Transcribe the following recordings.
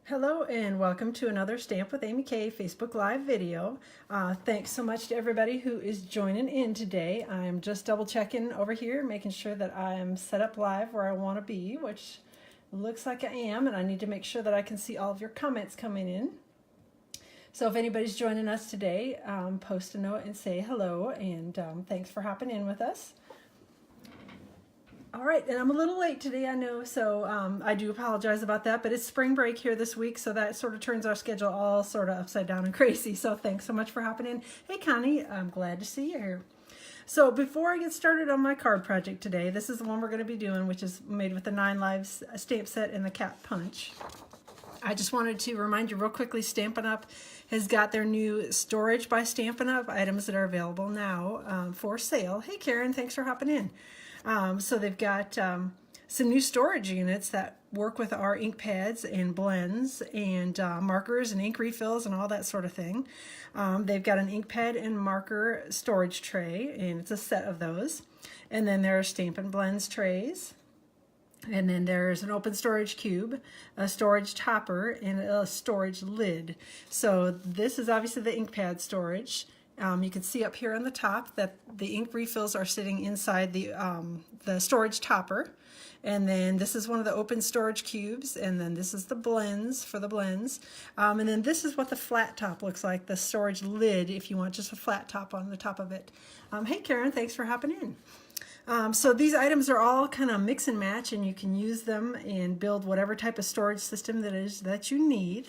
Hello and welcome to another Stamp with Amy K Facebook Live video. Thanks so much to everybody who is joining in today. I'm just double checking over here, making sure that I'm set up live where I want to be, which looks like I am, and I need to make sure that I can see all of your comments coming in. So if anybody's joining us today, post a note and say hello, and thanks for hopping in with us. All right, and I'm a little late today, I know, so I do apologize about that, but it's spring break here this week, so that sort of turns our schedule all sort of upside down and crazy, so thanks so much for hopping in. Hey, Connie, I'm glad to see you here. So before I get started on my card project today, this is the one we're going to be doing, which is made with the 9 Lives stamp set and the cat punch. I just wanted to remind you real quickly, Stampin' Up! Has got their new Storage by Stampin' Up! Items that are available now for sale. Hey, Karen, thanks for hopping in. So they've got some new storage units that work with our ink pads and blends and markers and ink refills and all that sort of thing. They've got an ink pad and marker storage tray, and it's a set of those. And then there are Stampin' Blends trays. And then there's an open storage cube, a storage topper, and a storage lid. So this is obviously the ink pad storage. You can see up here on the top that the ink refills are sitting inside the storage topper. And then this is one of the open storage cubes, and then this is the blends for the blends. And then this is what the flat top looks like, the storage lid, if you want just a flat top on the top of it. Hey Karen, thanks for hopping in. So these items are all kind of mix and match, and you can use them and build whatever type of storage system that you need.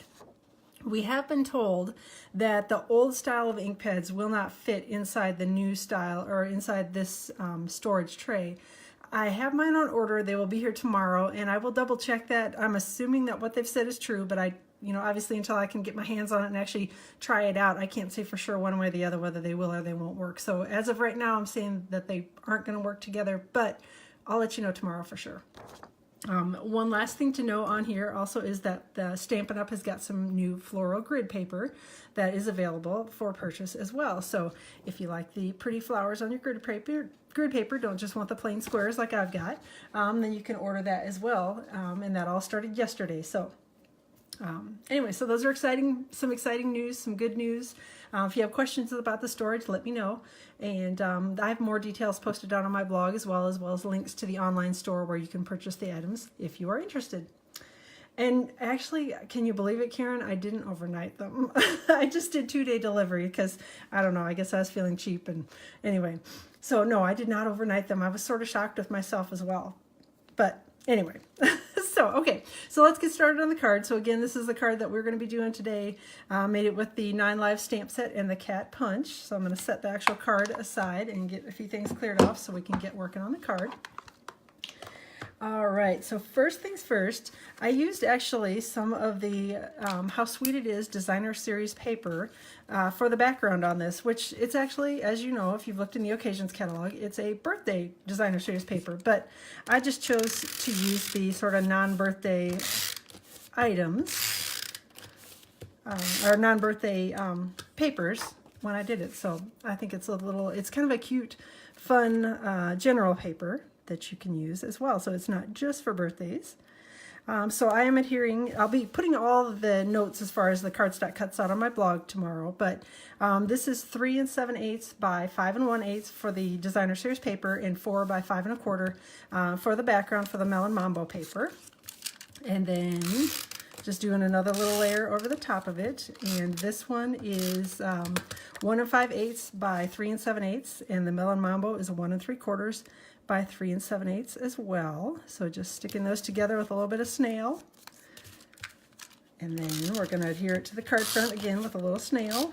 We have been told that the old style of ink pads will not fit inside the new style or inside this storage tray. I have mine on order. They will be here tomorrow, and I will double check that. I'm assuming that what they've said is true, but obviously until I can get my hands on it and actually try it out, I can't say for sure one way or the other whether they will or they won't work. So as of right now, I'm saying that they aren't going to work together, but I'll let you know tomorrow for sure. One last thing to know on here also is that the Stampin' Up! Has got some new floral grid paper that is available for purchase as well. So if you like the pretty flowers on your grid paper, don't just want the plain squares like I've got, then you can order that as well. And that all started yesterday. So anyway, so those are some exciting news, some good news. If you have questions about the storage, let me know. And I have more details posted down on my blog as well as links to the online store where you can purchase the items if you are interested. And actually, can you believe it, Karen? I didn't overnight them. I just did 2-day delivery because, I don't know, I guess I was feeling cheap. And anyway, so no, I did not overnight them. I was sort of shocked with myself as well. But anyway, okay, so let's get started on the card. So again, this is the card that we're going to be doing today. Made it with the 9 Live stamp set and the cat punch. So I'm going to set the actual card aside and get a few things cleared off so we can get working on the card. All right, so first things first, I used actually some of the How Sweet It Is designer series paper for the background on this, which it's actually, as you know, if you've looked in the occasions catalog, it's a birthday designer series paper, but I just chose to use the sort of non-birthday items or non-birthday papers when I did it. So I think it's kind of a cute, fun general paper that you can use as well. So it's not just for birthdays. So I am I'll be putting all of the notes as far as the cardstock cuts out on my blog tomorrow, but this is 3 7/8 by 5 1/8 for the designer series paper and 4 by 5 1/4 for the background for the Melon Mambo paper. And then just doing another little layer over the top of it. And this one is 1 5/8 by 3 7/8, and the Melon Mambo is 1 3/4 by 3 7/8 as well. So just sticking those together with a little bit of snail. And then we're going to adhere it to the card front again with a little snail.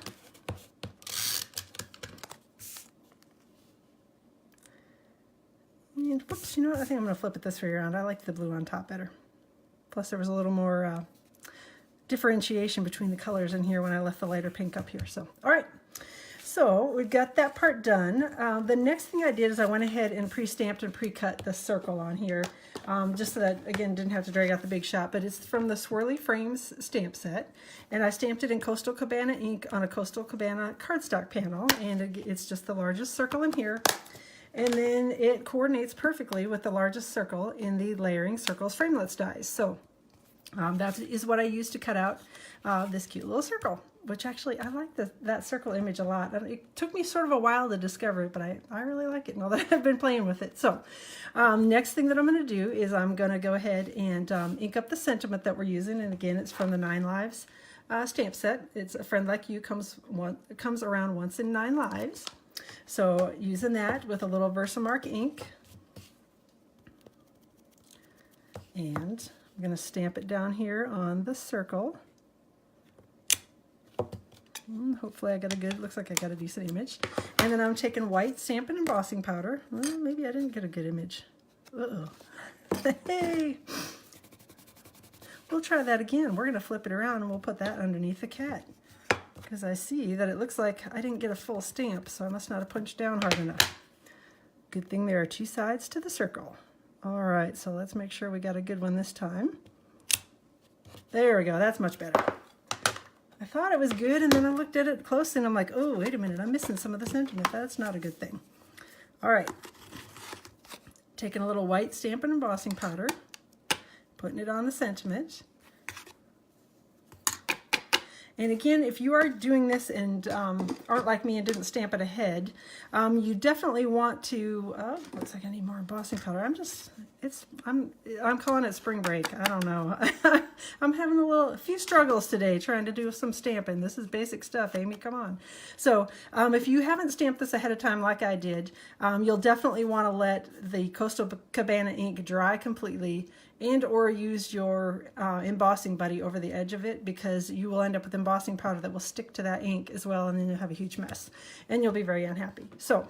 And whoops, you know what? I think I'm going to flip it this way around. I like the blue on top better. Plus there was a little more differentiation between the colors in here when I left the lighter pink up here. So, all right. So we've got that part done. The next thing I did is I went ahead and pre-stamped and pre-cut the circle on here, just so that, again, didn't have to drag out the big shot, but it's from the Swirly Frames stamp set, and I stamped it in Coastal Cabana ink on a Coastal Cabana cardstock panel, and it's just the largest circle in here, and then it coordinates perfectly with the largest circle in the Layering Circles Framelits dies. So That is what I used to cut out this cute little circle, which actually I like that circle image a lot. And it took me sort of a while to discover it, but I really like it now that I've been playing with it. So next thing that I'm going to do is I'm going to go ahead and ink up the sentiment that we're using. And again, it's from the 9 Lives stamp set. It's A Friend Like You comes around once in 9 lives. So using that with a little Versamark ink. And I'm going to stamp it down here on the circle. Hopefully I got a good, looks like I got a decent image. And then I'm taking white Stampin' embossing powder. Well, maybe I didn't get a good image. Uh-oh. Hey! We'll try that again. We're going to flip it around and we'll put that underneath the cat. Because I see that it looks like I didn't get a full stamp, so I must not have punched down hard enough. Good thing there are 2 sides to the circle. All right, so let's make sure we got a good one this time. There we go, that's much better. I thought it was good, and then I looked at it closely, and I'm like, oh, wait a minute, I'm missing some of the sentiment. That's not a good thing. All right, taking a little white Stampin' embossing powder, putting it on the sentiment. And again, if you are doing this and aren't like me and didn't stamp it ahead, you definitely want to, looks like I need more embossing powder. I'm calling it spring break. I don't know. I'm having a few struggles today trying to do some stamping. This is basic stuff, Amy, come on. So if you haven't stamped this ahead of time like I did, you'll definitely want to let the Coastal Cabana ink dry completely and or use your embossing buddy over the edge of it, because you will end up with embossing powder that will stick to that ink as well, and then you'll have a huge mess and you'll be very unhappy. So,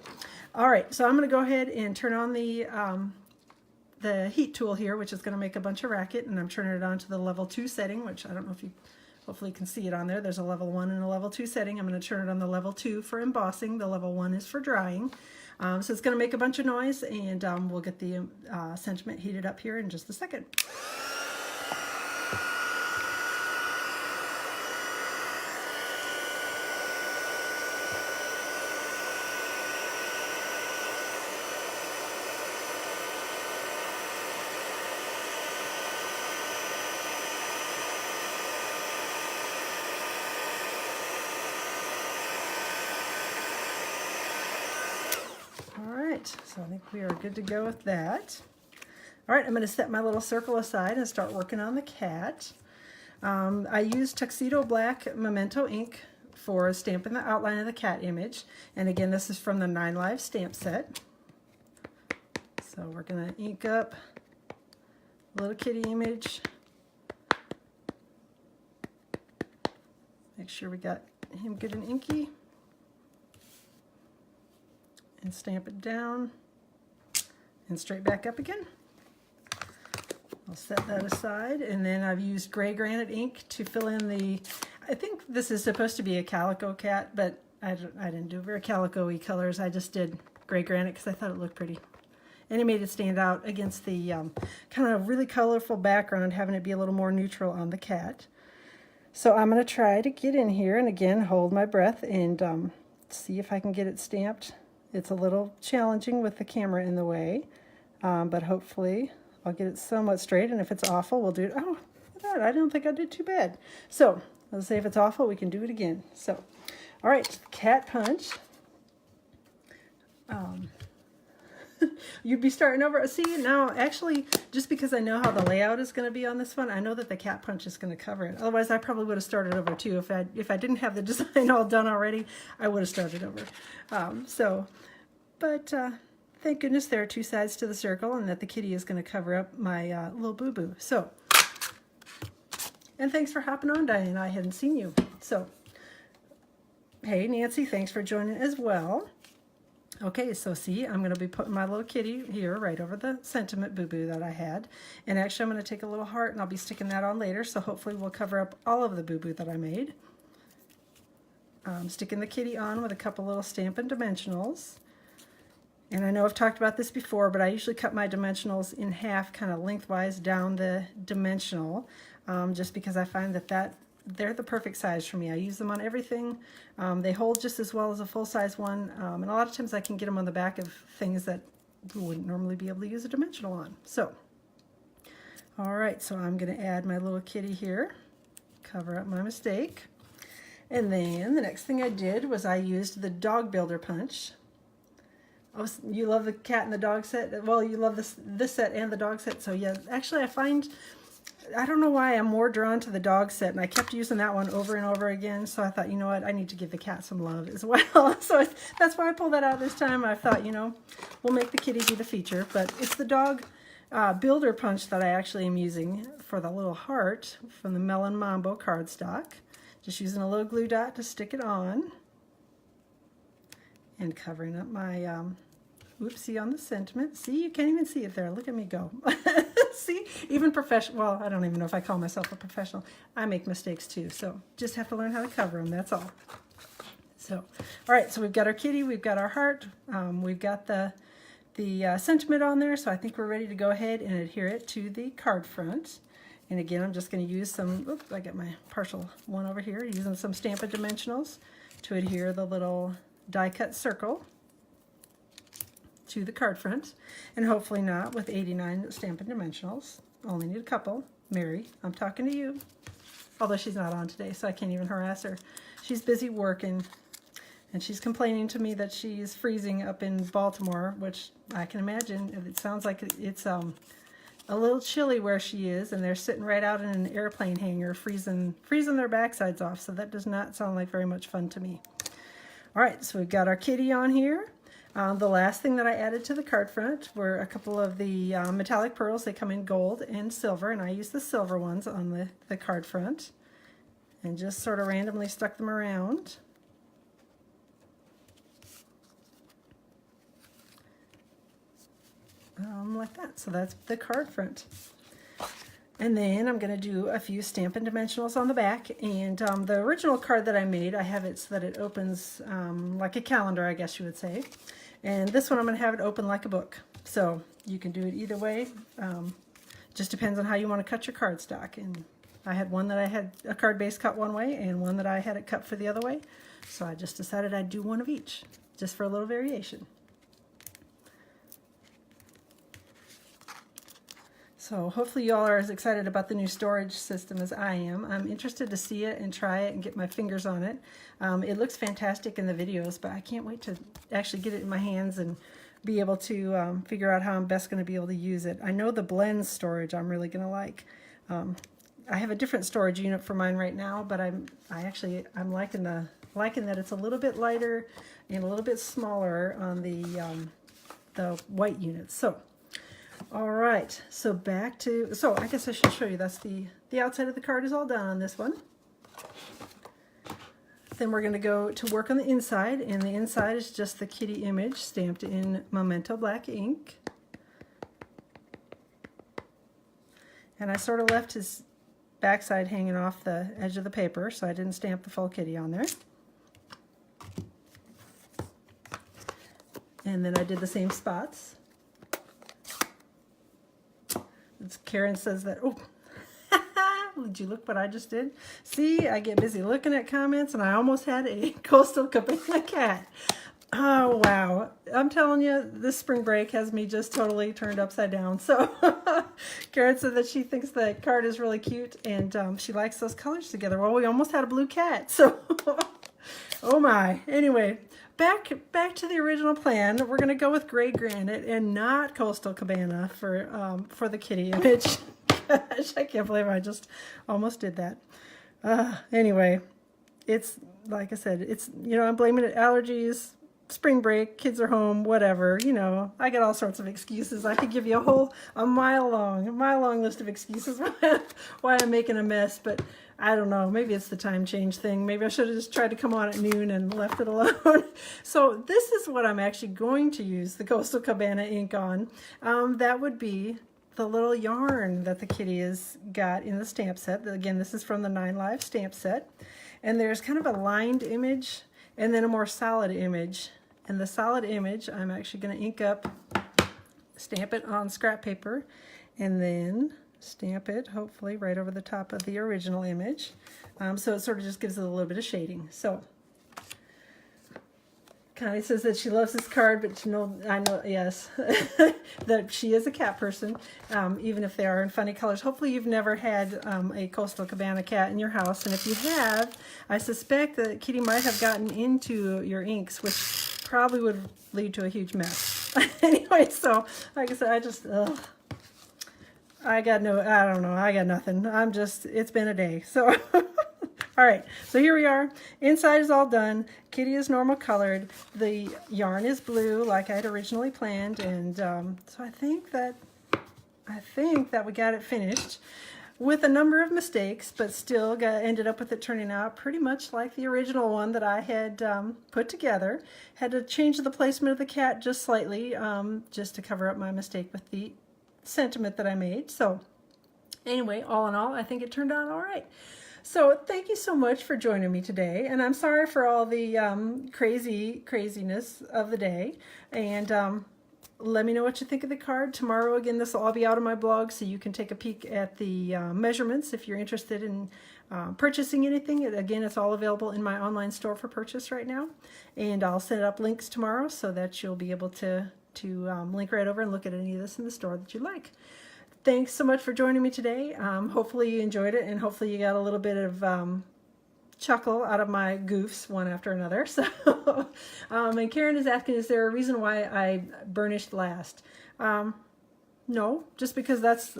all right, so I'm going to go ahead and turn on the heat tool here, which is going to make a bunch of racket, and I'm turning it on to the level 2 setting, which I don't know if you hopefully you can see it on there. There's a level 1 and a level 2 setting. I'm going to turn it on the level 2 for embossing. The level 1 is for drying. So it's going to make a bunch of noise, and we'll get the sentiment heated up here in just a second. So I think we are good to go with that. All right, I'm going to set my little circle aside and start working on the cat. I used Tuxedo Black Memento ink for stamping the outline of the cat image. And again, this is from the 9 Lives stamp set. So we're going to ink up a little kitty image. Make sure we got him good and inky. And stamp it down and straight back up again. I'll set that aside, and then I've used gray granite ink to fill in I think this is supposed to be a calico cat, but I didn't do very calico-y colors. I just did gray granite because I thought it looked pretty. And it made it stand out against the kind of really colorful background, having it be a little more neutral on the cat. So I'm going to try to get in here and again hold my breath and see if I can get it stamped. It's a little challenging with the camera in the way, but hopefully I'll get it somewhat straight, and if it's awful, we'll do it. Oh, I don't think I did too bad. So let's say if it's awful, we can do it again. So, all right, cat punch. You'd be starting over. See, now actually, just because I know how the layout is going to be on this one, I know that the cat punch is going to cover it. Otherwise, I probably would have started over too. If I didn't have the design all done already, I would have started over. But thank goodness there are 2 sides to the circle, and that the kitty is going to cover up my little boo-boo. So, and thanks for hopping on, Diane. I hadn't seen you. So, hey, Nancy, thanks for joining as well. Okay, so see, I'm going to be putting my little kitty here right over the sentiment boo-boo that I had. And actually, I'm going to take a little heart, and I'll be sticking that on later, so hopefully we'll cover up all of the boo-boo that I made. Sticking the kitty on with a couple little Stampin' dimensionals. And I know I've talked about this before, but I usually cut my dimensionals in half, kind of lengthwise down the dimensional, just because I find that they're the perfect size for me. I use them on everything. They hold just as well as a full-size one, and a lot of times I can get them on the back of things that you wouldn't normally be able to use a dimensional on. So All right, so I'm going to add my little kitty here, cover up my mistake. And then the next thing I did was I used the dog builder punch. Oh, you love the cat and the dog set? Well, you love this set and the dog set. So yeah, actually I don't know why I'm more drawn to the dog set, and I kept using that one over and over again. So I thought, you know what, I need to give the cat some love as well. So that's why I pulled that out this time. I thought, you know, we'll make the kitty be the feature, but it's the dog builder punch that I actually am using for the little heart from the Melon Mambo cardstock. Just using a little glue dot to stick it on and covering up my oopsie on the sentiment. See, you can't even see it there. Look at me go. See, even professional, well, I don't even know if I call myself a professional. I make mistakes too, so just have to learn how to cover them, that's all. So, all right, so we've got our kitty, we've got our heart, we've got the sentiment on there, so I think we're ready to go ahead and adhere it to the card front. And again, I'm just going to use some, oops, I got my partial one over here, using some Stampin' Dimensionals to adhere the little die cut circle to the card front, and hopefully not with 89 Stampin' Dimensionals. Only need a couple. Mary, I'm talking to you. Although she's not on today, so I can't even harass her. She's busy working, and she's complaining to me that she's freezing up in Baltimore, which I can imagine. It sounds like it's a little chilly where she is, and they're sitting right out in an airplane hangar freezing their backsides off, so that does not sound like very much fun to me. All right, so we've got our kitty on here. The last thing that I added to the card front were a couple of the metallic pearls. They come in gold and silver, and I used the silver ones on the card front and just sort of randomly stuck them around. Like that. So that's the card front. And then I'm going to do a few Stampin' Dimensionals on the back. And the original card that I made, I have it so that it opens like a calendar, I guess you would say. And this one I'm going to have it open like a book. So you can do it either way. Just depends on how you want to cut your cardstock. And I had one that I had a card base cut one way and one that I had it cut for the other way. So I just decided I'd do one of each, just for a little variation. So hopefully you all are as excited about the new storage system as I am. I'm interested to see it and try it and get my fingers on it. It looks fantastic in the videos, but I can't wait to actually get it in my hands and be able to figure out how I'm best going to be able to use it. I know the blend storage I'm really going to like. I have a different storage unit for mine right now, but I'm liking that it's a little bit lighter and a little bit smaller on the white units. So. All right, so I guess I should show you, that's the outside of the card is all done on this one. Then we're going to go to work on the inside, and the inside is just the kitty image stamped in Memento black ink. And I sort of left his backside hanging off the edge of the paper, so I didn't stamp the full kitty on there. And then I did the same spots. Karen says that, oh, did you look what I just did? See, I get busy looking at comments, and I almost had a Coastal Cabana cat. Oh, wow. I'm telling you, this spring break has me just totally turned upside down. So Karen said that she thinks the card is really cute, and she likes those colors together. Well, we almost had a blue cat, so oh my. Anyway, back to the original plan. We're going to go with gray granite and not Coastal Cabana for the kitty image. Gosh, I can't believe I just almost did that. Anyway, it's like I said, it's, you know, I'm blaming it allergies, spring break, kids are home, whatever, you know, I get all sorts of excuses. I could give you a mile long list of excuses why I'm making a mess, but I don't know, maybe it's the time change thing. Maybe I should have just tried to come on at noon and left it alone. So this is what I'm actually going to use the Coastal Cabana ink on. That would be the little yarn that the kitty has got in the stamp set. Again, this is from the 9 Live stamp set. And there's kind of a lined image and then a more solid image. And the solid image, I'm actually going to ink up, stamp it on scrap paper, and then stamp it, hopefully, right over the top of the original image. So it sort of just gives it a little bit of shading. So, Connie says that she loves this card, but I know, yes, that she is a cat person, even if they are in funny colors. Hopefully you've never had a Coastal Cabana cat in your house, and if you have, I suspect that Kitty might have gotten into your inks, which probably would lead to a huge mess. Anyway, so like I said, I got nothing. It's been a day, so. All right, so here we are. Inside is all done. Kitty is normal colored. The yarn is blue, like I had originally planned, and so I think that we got it finished with a number of mistakes, but still ended up with it turning out pretty much like the original one that I had put together. Had to change the placement of the cat just slightly, just to cover up my mistake with the sentiment that I made. So anyway, all in all, I think it turned out all right. So thank you so much for joining me today, and I'm sorry for all the craziness of the day, and let me know what you think of the card. Tomorrow, again, this will all be out on my blog, so you can take a peek at the measurements if you're interested in purchasing anything. Again, it's all available in my online store for purchase right now, and I'll set up links tomorrow so that you'll be able to link right over and look at any of this in the store that you like. Thanks so much for joining me today. Hopefully you enjoyed it, and hopefully you got a little bit of chuckle out of my goofs one after another. So, and Karen is asking, is there a reason why I burnished last? No, just because that's,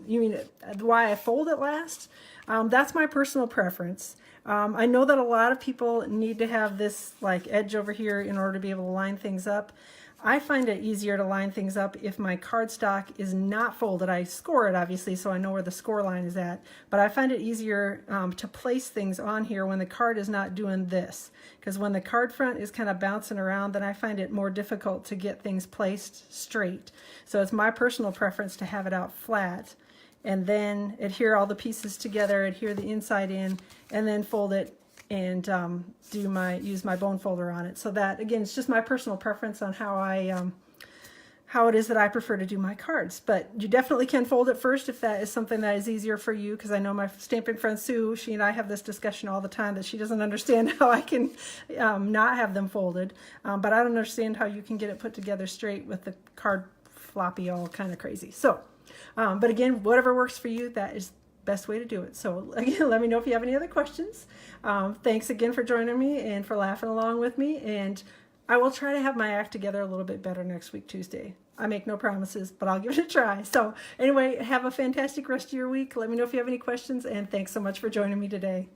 you mean why I fold it last? That's my personal preference. I know that a lot of people need to have this like edge over here in order to be able to line things up. I find it easier to line things up if my cardstock is not folded. I score it, obviously, so I know where the score line is at, but I find it easier to place things on here when the card is not doing this, because when the card front is kind of bouncing around, then I find it more difficult to get things placed straight. So it's my personal preference to have it out flat, and then adhere all the pieces together, adhere the inside in, and then fold it and use my bone folder on it. So that, again, it's just my personal preference on how it is that I prefer to do my cards. But you definitely can fold it first if that is something that is easier for you, because I know my Stampin' friend Sue, she and I have this discussion all the time that she doesn't understand how I can not have them folded. But I don't understand how you can get it put together straight with the card floppy all kind of crazy. So, but again, whatever works for you, that is best way to do it. So again, let me know if you have any other questions. Thanks again for joining me and for laughing along with me, and I will try to have my act together a little bit better next week, Tuesday. I make no promises, but I'll give it a try. So anyway, have a fantastic rest of your week. Let me know if you have any questions, and thanks so much for joining me today.